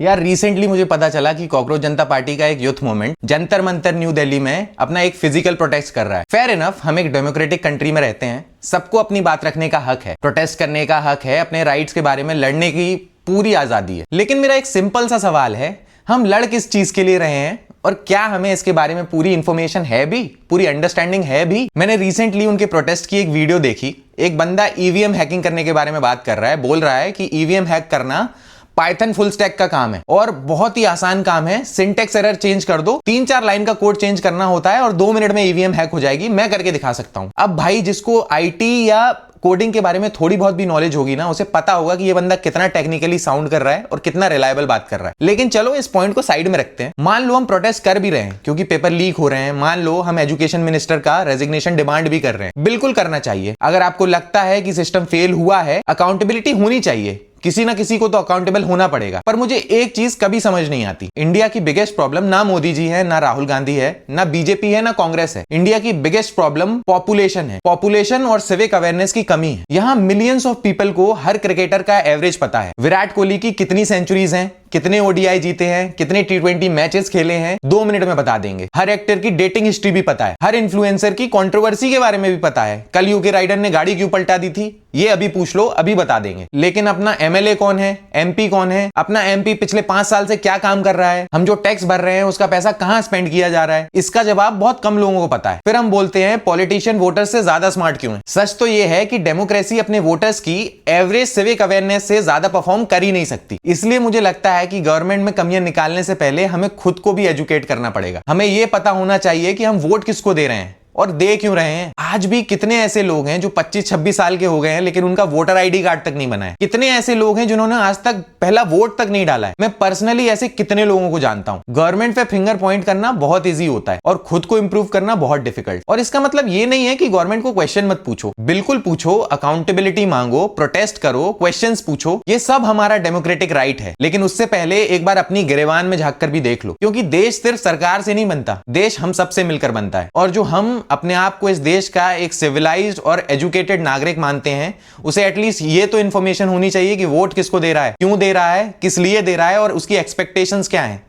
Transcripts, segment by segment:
यार रिसेंटली मुझे पता चला कि कॉकरोच जनता पार्टी का एक youth movement Jantar Mantar new Delhi में अपना एक फिजिकल प्रोटेस्ट कर रहा है। फेयर इनफ, हम एक डेमोक्रेटिक कंट्री में रहते हैं, सबको अपनी बात रखने का हक है, प्रोटेस्ट करने का हक है, अपने राइट्स के बारे में लड़ने की पूरी आजादी है। लेकिन मेरा एक सिंपल सा सवाल है, हम लड़ किस चीज के लिए रहे हैं और क्या हमें इसके बारे में पूरी इंफॉर्मेशन है भी, पूरी अंडरस्टैंडिंग है भी? मैंने रिसेंटली उनके प्रोटेस्ट की एक वीडियो देखी। एक बंदा ईवीएम हैकिंग करने के बारे में बात कर रहा है, बोल रहा है कि ईवीएम हैक करना पाइथन फुल स्टैक का काम है और बहुत ही आसान काम है। सिंटेक्स एरर चेंज कर दो, 3-4 लाइन का कोड चेंज करना होता है और 2 मिनट में ईवीएम हैक हो जाएगी। मैं करके दिखा सकता हूं। अब भाई, जिसको आईटी या कोडिंग के बारे में थोड़ी बहुत भी नॉलेज होगी ना, उसे पता होगा कि ये बंदा कितना टेक्निकली साउंड कर रहा है और कितना रिलायबल बात कर रहा है। लेकिन चलो इस पॉइंट को साइड में रखते हैं। मान लो हम प्रोटेस्ट कर भी रहे हैं क्योंकि पेपर लीक हो रहे हैं, मान लो हम एजुकेशन मिनिस्टर का रेजिग्नेशन डिमांड भी कर रहे हैं, बिल्कुल करना चाहिए। अगर आपको लगता है कि सिस्टम फेल हुआ है, अकाउंटेबिलिटी होनी चाहिए, किसी ना किसी को तो अकाउंटेबल होना पड़ेगा। पर मुझे एक चीज कभी समझ नहीं आती, इंडिया की बिगेस्ट प्रॉब्लम ना मोदी जी है, ना राहुल गांधी है, ना बीजेपी है, ना कांग्रेस है। इंडिया की बिगेस्ट प्रॉब्लम पॉपुलेशन है। पॉपुलेशन और सिविक अवेयरनेस की कमी है। यहाँ मिलियंस ऑफ पीपल को हर क्रिकेटर का एवरेज पता है। विराट कोहली की कितनी सेंचुरीज हैं, कितने ओडीआई जीते हैं, कितने T20 मैचेस खेले हैं, 2 मिनट में बता देंगे। हर एक्टर की डेटिंग हिस्ट्री भी पता है, हर इन्फ्लुएंसर की कंट्रोवर्सी के बारे में भी पता है। कल यूके राइडर ने गाड़ी क्यों पलटा दी थी, ये अभी पूछ लो, अभी बता देंगे। लेकिन अपना एमएलए कौन है, एमपी कौन है, अपना एमपी पिछले 5 साल से क्या काम कर रहा है, हम जो टैक्स भर रहे हैं उसका पैसा कहां स्पेंड किया जा रहा है, इसका जवाब बहुत कम लोगों को पता है। फिर हम बोलते हैं पॉलिटिशियन वोटर्स से ज्यादा स्मार्ट क्यों है। सच तो यह है कि डेमोक्रेसी अपने वोटर्स की एवरेज सिविक अवेयरनेस से ज्यादा परफॉर्म कर ही नहीं सकती। इसलिए मुझे लगता है कि गवर्नमेंट में कमियां निकालने से पहले हमें खुद को भी एजुकेट करना पड़ेगा। हमें यह पता होना चाहिए कि हम वोट किसको दे रहे हैं और दे क्यों रहे हैं। आज भी कितने ऐसे लोग हैं जो 25-26 साल के हो गए हैं लेकिन उनका वोटर आईडी कार्ड तक नहीं बना है। कितने ऐसे लोग हैं जिन्होंने आज तक पहला वोट तक नहीं डाला है। मैं पर्सनली ऐसे कितने लोगों को जानता हूं। गवर्नमेंट पे फिंगर पॉइंट करना बहुत इजी होता है और खुद को इंप्रूव करना बहुत डिफिकल्ट। और इसका मतलब ये नहीं है कि गवर्नमेंट को क्वेश्चन मत पूछो, बिल्कुल पूछो, अकाउंटेबिलिटी मांगो, प्रोटेस्ट करो, क्वेश्चन पूछो, ये सब हमारा डेमोक्रेटिक राइट है। लेकिन उससे पहले एक बार अपनी गिरेबान में झांक कर भी देख लो, क्योंकि देश सिर्फ सरकार से नहीं बनता, देश हम सबसे मिलकर बनता है। और जो हम अपने आपको इस देश का एक सिविलाइज्ड और एजुकेटेड नागरिक मानते हैं, उसे एटलीस्ट ये तो इंफॉर्मेशन होनी चाहिए कि वोट किसको दे रहा है, क्यों दे रहा है, किस लिए दे रहा है और उसकी एक्सपेक्टेशंस क्या हैं।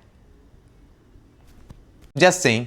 Just saying.